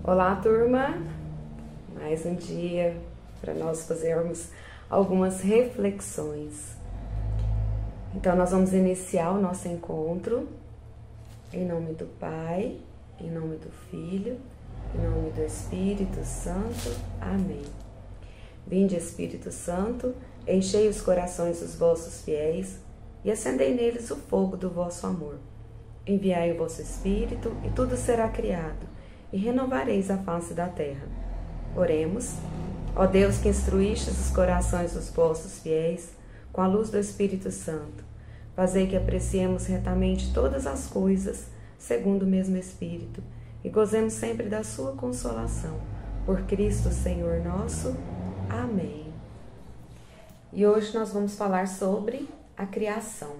Olá, turma! Mais um dia para nós fazermos algumas reflexões. Então, nós vamos iniciar o nosso encontro em nome do Pai, em nome do Filho, em nome do Espírito Santo. Amém. Vinde, Espírito Santo, enchei os corações dos vossos fiéis e acendei neles o fogo do vosso amor. Enviai o vosso Espírito e tudo será criado, e renovareis a face da terra. Oremos. Ó Deus, que instruístes os corações dos vossos fiéis com a luz do Espírito Santo, fazei que apreciemos retamente todas as coisas segundo o mesmo Espírito e gozemos sempre da sua consolação. Por Cristo, Senhor nosso. Amém. E hoje nós vamos falar sobre a criação.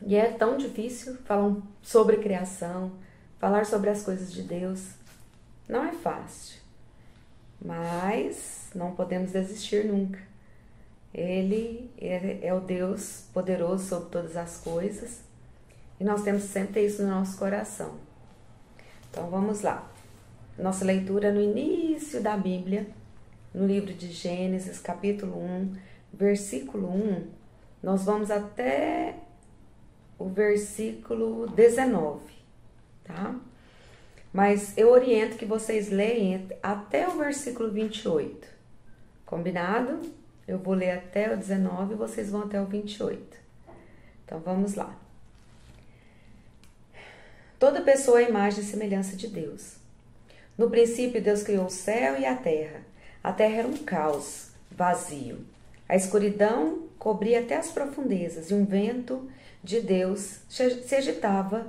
E é tão difícil falar sobre criação, falar sobre as coisas de Deus. Não é fácil, mas não podemos desistir nunca. Ele é o Deus poderoso sobre todas as coisas e nós temos que sempre ter isso no nosso coração. Então vamos lá. Nossa leitura no início da Bíblia, no livro de Gênesis, capítulo 1, versículo 1, nós vamos até o versículo 19, tá? Mas eu oriento que vocês leem até o versículo 28, combinado? Eu vou ler até o 19 e vocês vão até o 28. Então vamos lá. Toda pessoa é a imagem e semelhança de Deus. No princípio, Deus criou o céu e a terra. A terra era um caos, vazio. A escuridão cobria até as profundezas e um vento de Deus se agitava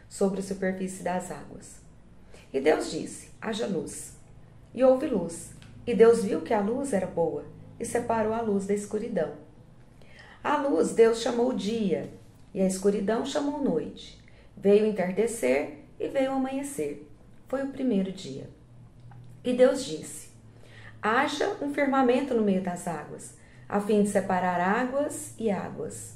sobre a superfície das águas. E Deus disse: haja luz. E houve luz. E Deus viu que a luz era boa e separou a luz da escuridão. A luz Deus chamou dia e a escuridão chamou noite. Veio o entardecer e veio o amanhecer. Foi o primeiro dia. E Deus disse: haja um firmamento no meio das águas, a fim de separar águas e águas.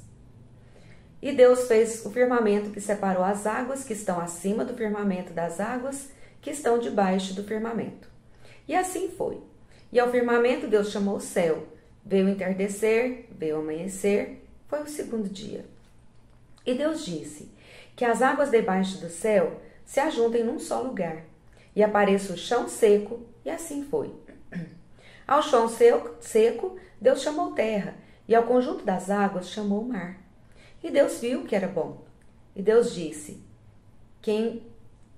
E Deus fez o firmamento que separou as águas que estão acima do firmamento das águas que estão debaixo do firmamento. E assim foi. E ao firmamento Deus chamou o céu. Veio o entardecer, veio o amanhecer, foi o segundo dia. E Deus disse: que as águas debaixo do céu se ajuntem num só lugar, e apareça o chão seco, e assim foi. Ao chão seco, Deus chamou terra, e ao conjunto das águas chamou o mar. E Deus viu que era bom. E Deus disse: que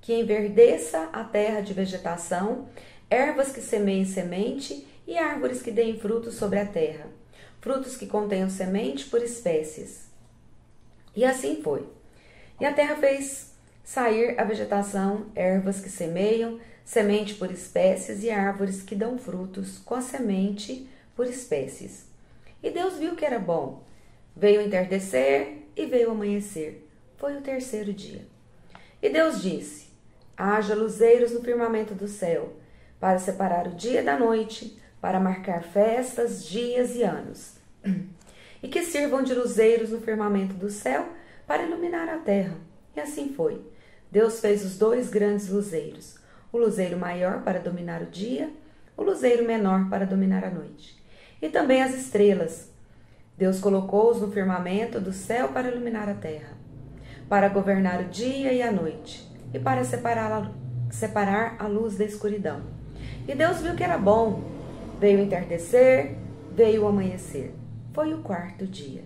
enverdeça a terra de vegetação, ervas que semeiem semente e árvores que deem frutos sobre a terra, frutos que contenham semente por espécies. E assim foi. E a terra fez sair a vegetação, ervas que semeiam, semente por espécies e árvores que dão frutos com a semente por espécies. E Deus viu que era bom. Veio o entardecer e veio o amanhecer. Foi o terceiro dia. E Deus disse: haja luzeiros no firmamento do céu, para separar o dia da noite, para marcar festas, dias e anos. E que sirvam de luzeiros no firmamento do céu, para iluminar a terra. E assim foi. Deus fez os dois grandes luzeiros, o luzeiro maior para dominar o dia, o luzeiro menor para dominar a noite. E também as estrelas. Deus colocou-os no firmamento do céu para iluminar a terra, para governar o dia e a noite, e para separar a luz da escuridão. E Deus viu que era bom. Veio o entardecer, veio o amanhecer. Foi o quarto dia.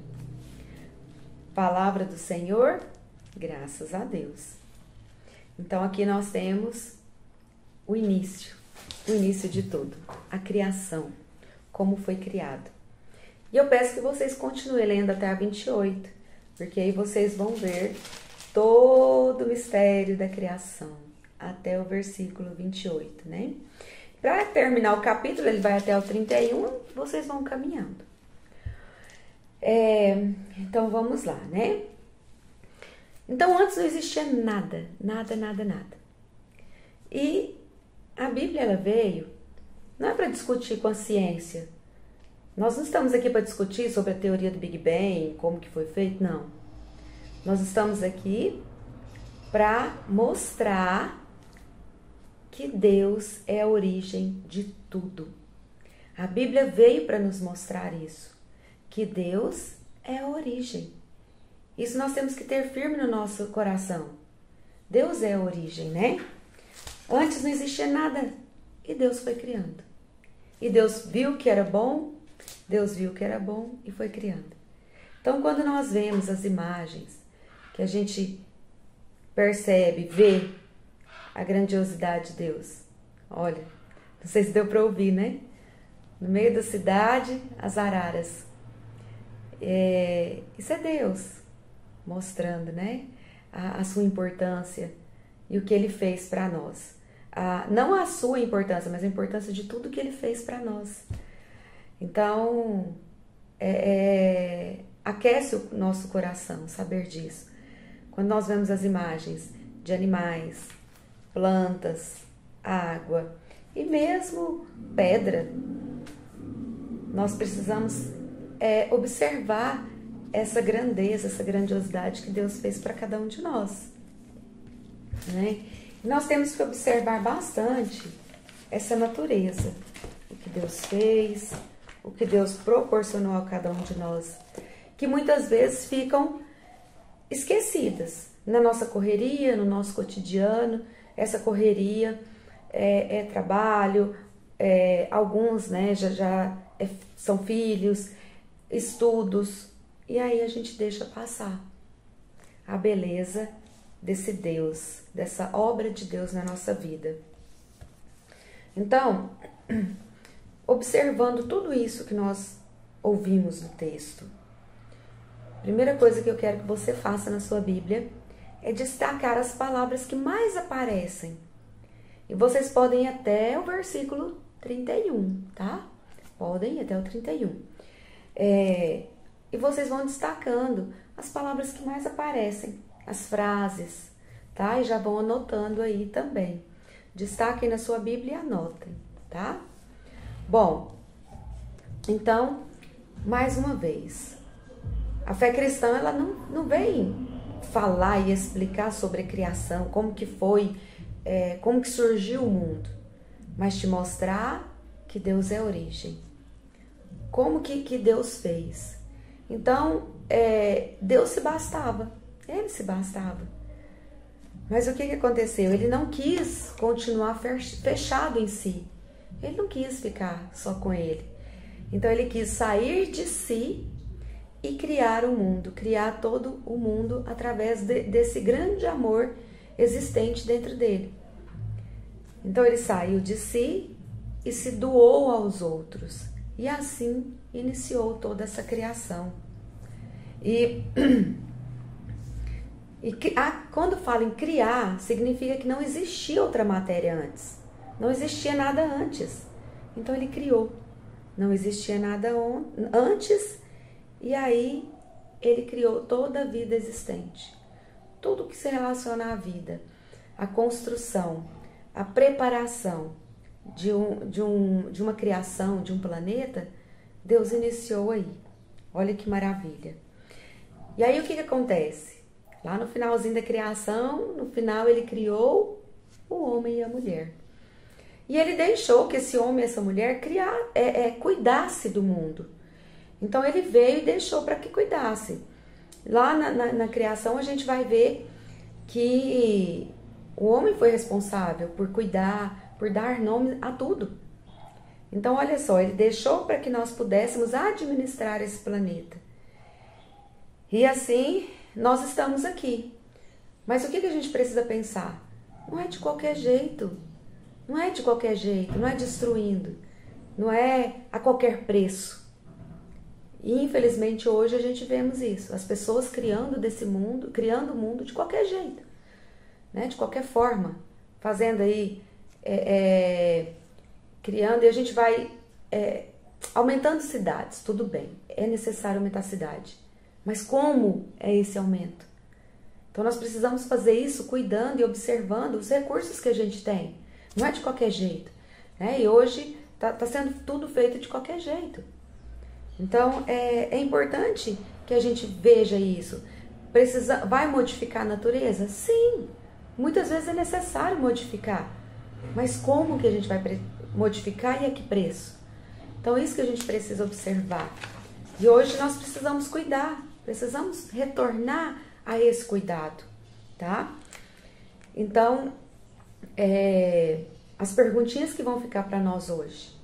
Palavra do Senhor, graças a Deus. Então aqui nós temos o início de tudo, a criação, como foi criado. E eu peço que vocês continuem lendo até a 28, porque aí vocês vão ver todo o mistério da criação, até o versículo 28, né? Para terminar o capítulo, ele vai até o 31, vocês vão caminhando. Então vamos lá, né? Então antes não existia nada. E a Bíblia ela veio, não é para discutir com a ciência. Nós não estamos aqui para discutir sobre a teoria do Big Bang, como que foi feito, não. Nós estamos aqui para mostrar que Deus é a origem de tudo. A Bíblia veio para nos mostrar isso, que Deus é a origem. Isso nós temos que ter firme no nosso coração. Deus é a origem, né? Antes não existia nada e Deus foi criando. E Deus viu que era bom, Deus viu que era bom e foi criando. Então, quando nós vemos as imagens, que a gente percebe, vê a grandiosidade de Deus. Olha, não sei se deu para ouvir, né? No meio da cidade, as araras. Isso é Deus mostrando, né? A sua importância e o que Ele fez para nós. Não a sua importância, mas a importância de tudo que Ele fez para nós. Então, aquece o nosso coração saber disso. Quando nós vemos as imagens de animais, plantas, água e mesmo pedra, nós precisamos observar essa grandeza, essa grandiosidade que Deus fez para cada um de nós, né? E nós temos que observar bastante essa natureza, o que Deus fez, o que Deus proporcionou a cada um de nós, que muitas vezes ficam esquecidas na nossa correria, no nosso cotidiano. Essa correria é trabalho, alguns, né, já são filhos, estudos, e aí a gente deixa passar a beleza desse Deus, dessa obra de Deus na nossa vida. Então, observando tudo isso que nós ouvimos no texto, a primeira coisa que eu quero que você faça na sua Bíblia é destacar as palavras que mais aparecem. E vocês podem ir até o versículo 31, tá? Podem ir até o 31. E vocês vão destacando as palavras que mais aparecem, as frases, tá? E já vão anotando aí também. Destaquem na sua Bíblia e anotem, tá? Bom, então, mais uma vez, a fé cristã, ela não vem falar e explicar sobre a criação, como que foi, como que surgiu o mundo, mas te mostrar que Deus é a origem, como que Deus fez. Então, Deus se bastava, Ele se bastava. Mas o que aconteceu? Ele não quis continuar fechado em si, Ele não quis ficar só com Ele. Então, Ele quis sair de si e criar o mundo, criar todo o mundo através desse grande amor existente dentro dele. Então ele saiu de si e se doou aos outros, e assim iniciou toda essa criação. Quando fala em criar, significa que não existia outra matéria antes, não existia nada antes. Então ele criou, não existia nada antes. E aí, ele criou toda a vida existente. Tudo que se relaciona à vida, a construção, a preparação de uma criação, de um planeta, Deus iniciou aí. Olha que maravilha. E aí, o que acontece? Lá no finalzinho da criação, no final ele criou o homem e a mulher. E ele deixou que esse homem e essa mulher cuidasse do mundo. Então ele veio e deixou para que cuidasse. Lá na criação a gente vai ver que o homem foi responsável por cuidar, por dar nome a tudo. Então olha só, ele deixou para que nós pudéssemos administrar esse planeta. E assim nós estamos aqui. Mas o que a gente precisa pensar? Não é de qualquer jeito. Não é de qualquer jeito, não é destruindo. Não é a qualquer preço. E infelizmente hoje a gente vemos isso, as pessoas criando o mundo de qualquer jeito, né? De qualquer forma, fazendo aí, criando, e a gente vai aumentando cidades, tudo bem, é necessário aumentar a cidade, mas como é esse aumento? Então nós precisamos fazer isso cuidando e observando os recursos que a gente tem, não é de qualquer jeito, né? E hoje tá sendo tudo feito de qualquer jeito. Então, é importante que a gente veja isso. Vai modificar a natureza? Sim, Muitas vezes é necessário modificar, mas como que a gente vai modificar e a que preço? Então, isso que a gente precisa observar. E hoje nós precisamos cuidar, precisamos retornar a esse cuidado, tá? Então, as perguntinhas que vão ficar para nós hoje.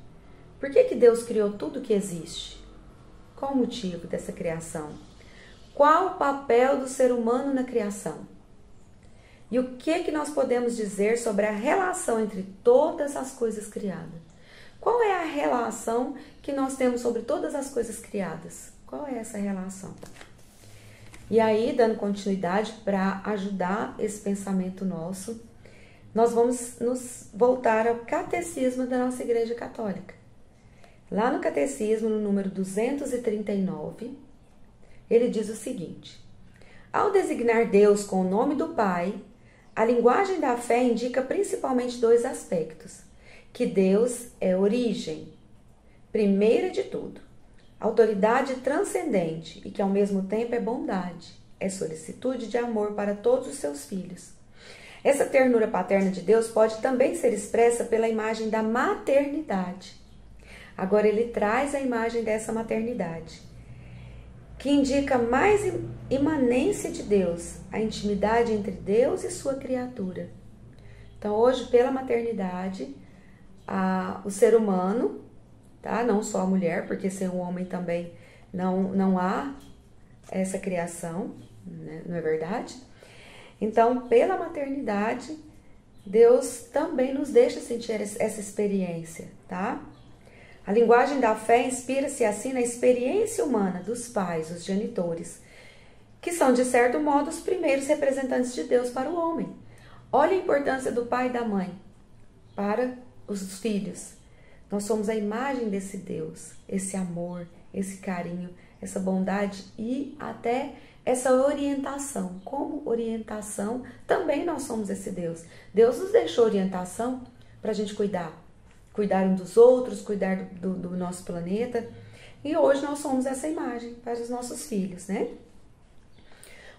Por que Deus criou tudo que existe? Qual o motivo dessa criação? Qual o papel do ser humano na criação? E o que nós podemos dizer sobre a relação entre todas as coisas criadas? Qual é a relação que nós temos sobre todas as coisas criadas? Qual é essa relação? E aí, dando continuidade para ajudar esse pensamento nosso, nós vamos nos voltar ao catecismo da nossa Igreja Católica. Lá no catecismo, no número 239, ele diz o seguinte: ao designar Deus com o nome do Pai, a linguagem da fé indica principalmente dois aspectos: que Deus é origem, primeira de tudo, autoridade transcendente e que ao mesmo tempo é bondade, é solicitude de amor para todos os seus filhos. Essa ternura paterna de Deus pode também ser expressa pela imagem da maternidade. Agora ele traz a imagem dessa maternidade, que indica mais imanência de Deus, a intimidade entre Deus e sua criatura. Então hoje, pela maternidade, o ser humano, tá? Não só a mulher, porque sem o homem também não há essa criação, né? Não é verdade? Então, pela maternidade, Deus também nos deixa sentir essa experiência, tá? A linguagem da fé inspira-se assim na experiência humana dos pais, os genitores, que são, de certo modo, os primeiros representantes de Deus para o homem. Olha a importância do pai e da mãe para os filhos. Nós somos a imagem desse Deus, esse amor, esse carinho, essa bondade e até essa orientação. Como orientação, também nós somos esse Deus. Deus nos deixou orientação para a gente cuidar um dos outros, cuidar do nosso planeta. E hoje nós somos essa imagem para os nossos filhos, né?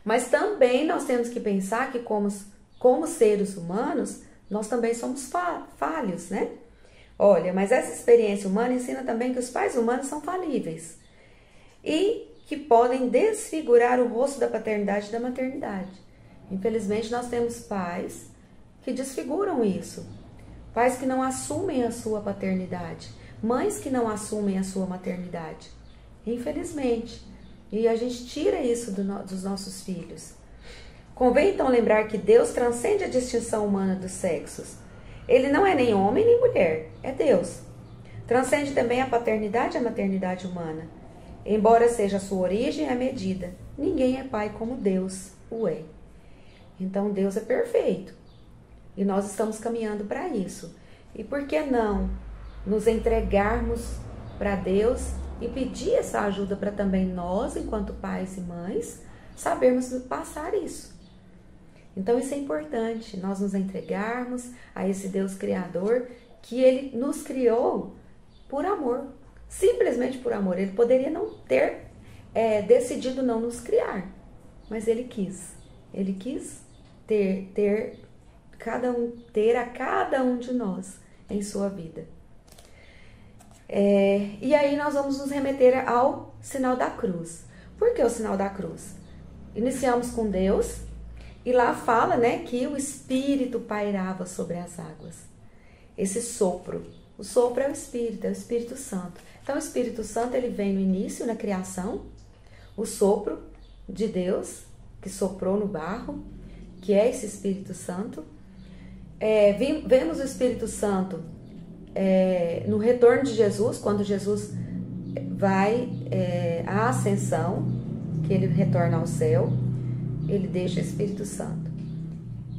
Mas também nós temos que pensar que como seres humanos, nós também somos falhos, né? Olha, mas essa experiência humana ensina também que os pais humanos são falíveis e que podem desfigurar o rosto da paternidade e da maternidade. Infelizmente, nós temos pais que desfiguram isso. Pais que não assumem a sua paternidade, mães que não assumem a sua maternidade. Infelizmente. E a gente tira isso dos nossos filhos. Convém então lembrar que Deus transcende a distinção humana dos sexos. Ele não é nem homem nem mulher, é Deus. Transcende também a paternidade e a maternidade humana. Embora seja a sua origem e a medida, ninguém é pai como Deus o é. Então Deus é perfeito. E nós estamos caminhando para isso. E por que não nos entregarmos para Deus e pedir essa ajuda para também nós, enquanto pais e mães, sabermos passar isso? Então isso é importante, nós nos entregarmos a esse Deus Criador, que Ele nos criou por amor, simplesmente por amor. Ele poderia não ter decidido não nos criar, mas Ele quis. Ele quis ter a cada um de nós em sua vida. E aí nós vamos nos remeter ao sinal da cruz. Por que o sinal da cruz? Iniciamos com Deus e lá fala, né, que o Espírito pairava sobre as águas. Esse sopro. O sopro é o Espírito Santo. Então o Espírito Santo ele vem no início, na criação, o sopro de Deus que soprou no barro, que é esse Espírito Santo. Vemos o Espírito Santo no retorno de Jesus, quando Jesus vai à ascensão, que ele retorna ao céu, ele deixa o Espírito Santo.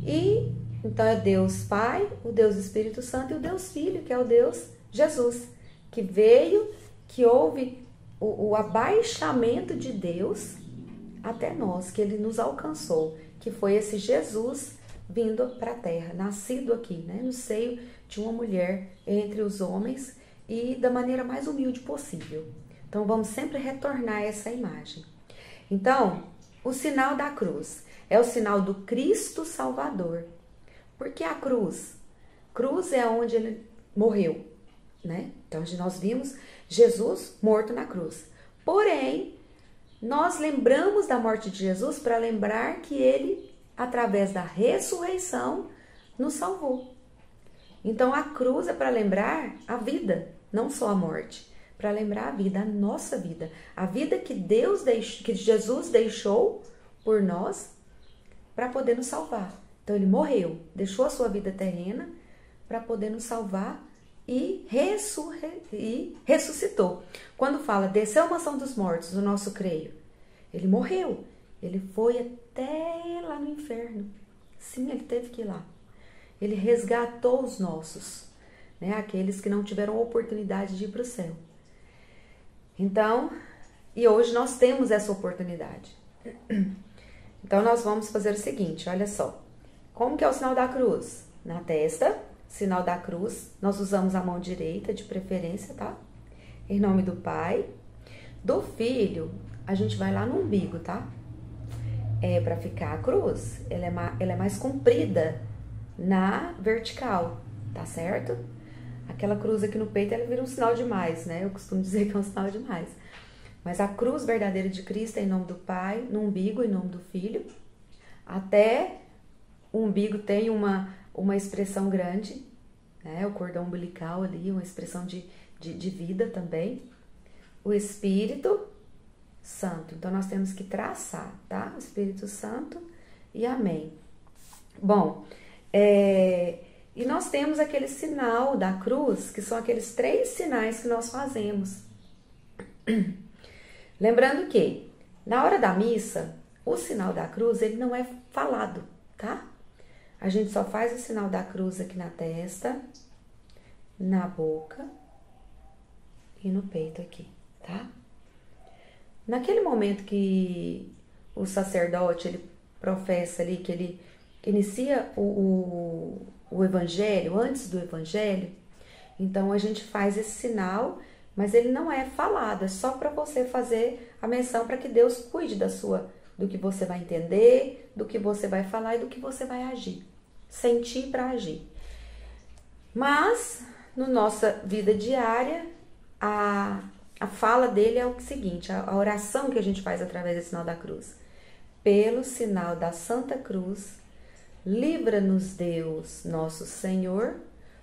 E então é Deus Pai, o Deus Espírito Santo e o Deus Filho, que é o Deus Jesus, que veio, que houve o abaixamento de Deus até nós, que ele nos alcançou, que foi esse Jesus vindo para a terra, nascido aqui, né, no seio de uma mulher entre os homens e da maneira mais humilde possível. Então vamos sempre retornar a essa imagem. Então, o sinal da cruz é o sinal do Cristo Salvador. Por que a cruz? Cruz é onde ele morreu, né? Então nós vimos Jesus morto na cruz. Porém, nós lembramos da morte de Jesus para lembrar que ele, através da ressurreição, nos salvou. Então a cruz é para lembrar a vida, não só a morte, para lembrar a vida, a nossa vida, a vida que que Jesus deixou por nós para poder nos salvar. Então ele morreu, deixou a sua vida terrena para poder nos salvar e ressuscitou. Quando fala desceu a mansão dos mortos, o nosso creio, ele morreu, ele foi até lá no inferno. Sim, ele teve que ir lá. Ele resgatou os nossos, né? Aqueles que não tiveram oportunidade de ir para o céu. Então, e hoje nós temos essa oportunidade. Então, nós vamos fazer o seguinte, olha só. Como que é o sinal da cruz? Na testa, sinal da cruz, nós usamos a mão direita de preferência, tá? Em nome do Pai. Do Filho, a gente vai lá no umbigo, tá? Para ficar a cruz, ela é mais comprida na vertical, tá certo? Aquela cruz aqui no peito, ela vira um sinal demais, né? Eu costumo dizer que é um sinal demais. Mas a cruz verdadeira de Cristo é em nome do Pai, no umbigo, em nome do Filho. Até o umbigo tem uma expressão grande, né? O cordão umbilical ali, uma expressão de vida também. O Espírito Santo. Então, nós temos que traçar, tá? O Espírito Santo e amém. Bom, e nós temos aquele sinal da cruz, que são aqueles 3 sinais que nós fazemos. Lembrando que, na hora da missa, o sinal da cruz, ele não é falado, tá? A gente só faz o sinal da cruz aqui na testa, na boca e no peito aqui, tá? Naquele momento que o sacerdote, ele professa ali, que ele inicia o evangelho, antes do evangelho, então a gente faz esse sinal, mas ele não é falado, é só para você fazer a menção para que Deus cuide do que você vai entender, do que você vai falar e do que você vai agir, sentir para agir. Mas, na nossa vida diária, a fala dele é o seguinte, a oração que a gente faz através do sinal da cruz. Pelo sinal da Santa Cruz, livra-nos Deus, nosso Senhor,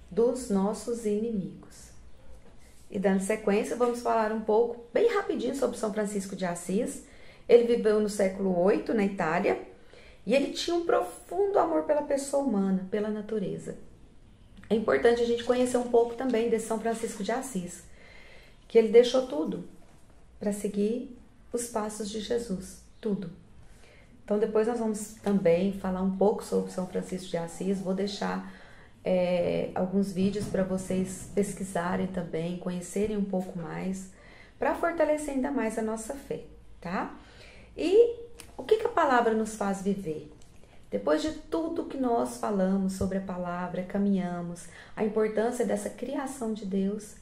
dos nossos inimigos. E dando sequência, vamos falar um pouco, bem rapidinho, sobre São Francisco de Assis. Ele viveu no século VIII, na Itália, e ele tinha um profundo amor pela pessoa humana, pela natureza. É importante a gente conhecer um pouco também desse São Francisco de Assis, que ele deixou tudo para seguir os passos de Jesus, tudo. Então, depois nós vamos também falar um pouco sobre São Francisco de Assis. Vou deixar alguns vídeos para vocês pesquisarem também, conhecerem um pouco mais, para fortalecer ainda mais a nossa fé, tá? E o que a palavra nos faz viver? Depois de tudo que nós falamos sobre a palavra, caminhamos, a importância dessa criação de Deus,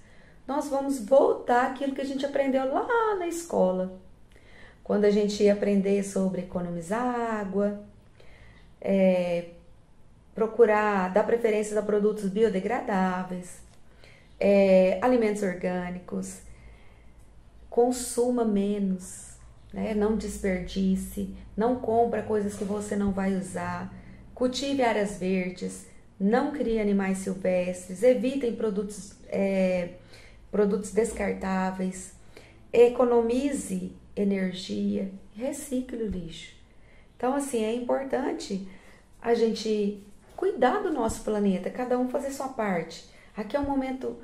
nós vamos voltar àquilo que a gente aprendeu lá na escola. Quando a gente ia aprender sobre economizar água, procurar dar preferência a produtos biodegradáveis, alimentos orgânicos, consuma menos, né? Não desperdice, não compra coisas que você não vai usar, cultive áreas verdes, não crie animais silvestres, evitem produtos descartáveis, economize energia, recicle o lixo. Então, assim, é importante a gente cuidar do nosso planeta, cada um fazer sua parte. Aqui é um momento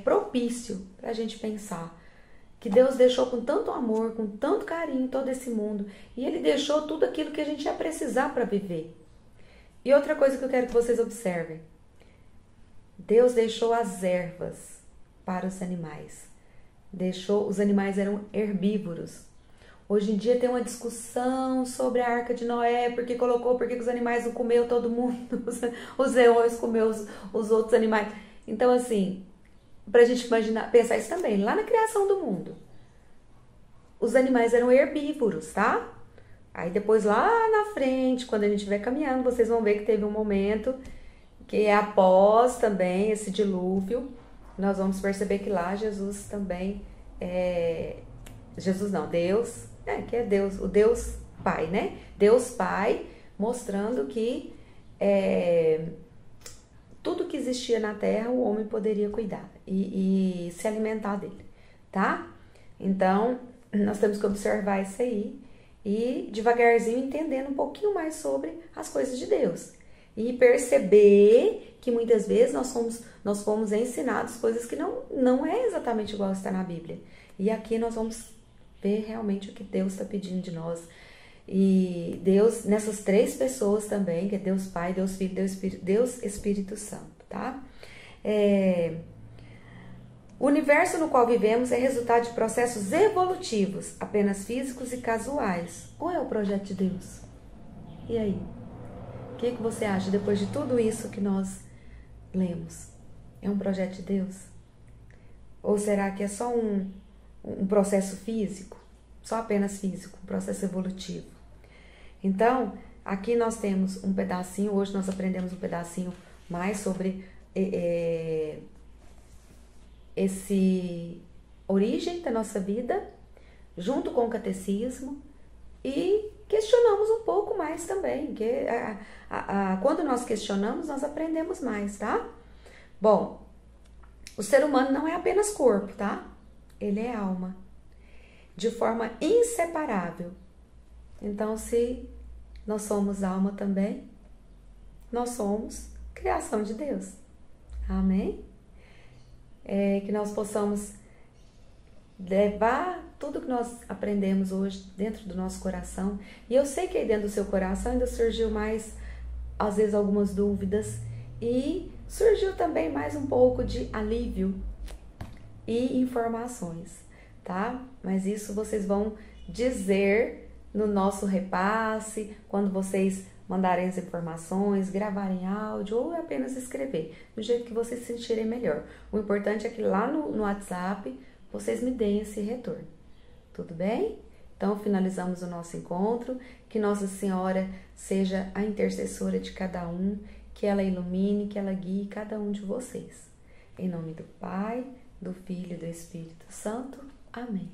propício para a gente pensar que Deus deixou com tanto amor, com tanto carinho todo esse mundo, e Ele deixou tudo aquilo que a gente ia precisar para viver. E outra coisa que eu quero que vocês observem, Deus deixou as ervas para os animais. Os animais eram herbívoros. Hoje em dia tem uma discussão sobre a Arca de Noé, porque os animais não comeu todo mundo, os leões comeu os outros animais. Então, assim, pra gente pensar isso também, lá na criação do mundo, os animais eram herbívoros, tá? Aí depois lá na frente, quando a gente estiver caminhando, vocês vão ver que teve um momento que é após também esse dilúvio, nós vamos perceber que lá Jesus também Jesus não, Deus, que é Deus, o Deus Pai, né? Deus Pai mostrando que tudo que existia na terra o homem poderia cuidar e se alimentar dele, tá? Então, nós temos que observar isso aí e devagarzinho entendendo um pouquinho mais sobre as coisas de Deus. E perceber que muitas vezes nós fomos ensinados coisas que não é exatamente igual está na Bíblia. E aqui nós vamos ver realmente o que Deus está pedindo de nós. E Deus, nessas três pessoas também, que é Deus Pai, Deus Filho, Deus Espírito Santo, tá? O universo no qual vivemos é resultado de processos evolutivos, apenas físicos e casuais. Ou é o projeto de Deus? E aí? O que você acha depois de tudo isso que nós lemos? É um projeto de Deus? Ou será que é só um processo físico? Só apenas físico, um processo evolutivo? Então, aqui nós temos um pedacinho, hoje nós aprendemos um pedacinho mais sobre esse origem da nossa vida, junto com o catecismo, e questionamos um pouco mais também, que quando nós questionamos, nós aprendemos mais, tá? Bom, o ser humano não é apenas corpo, tá? Ele é alma, de forma inseparável. Então, se nós somos alma também, nós somos criação de Deus. Amém? Que nós possamos levar tudo que nós aprendemos hoje dentro do nosso coração. E eu sei que aí dentro do seu coração ainda surgiu mais, às vezes, algumas dúvidas. E surgiu também mais um pouco de alívio e informações, tá? Mas isso vocês vão dizer no nosso repasse, quando vocês mandarem as informações, gravarem áudio ou apenas escrever, do jeito que vocês se sentirem melhor. O importante é que lá no WhatsApp vocês me deem esse retorno. Tudo bem? Então, finalizamos o nosso encontro. Que Nossa Senhora seja a intercessora de cada um, que ela ilumine, que ela guie cada um de vocês. Em nome do Pai, do Filho e do Espírito Santo. Amém.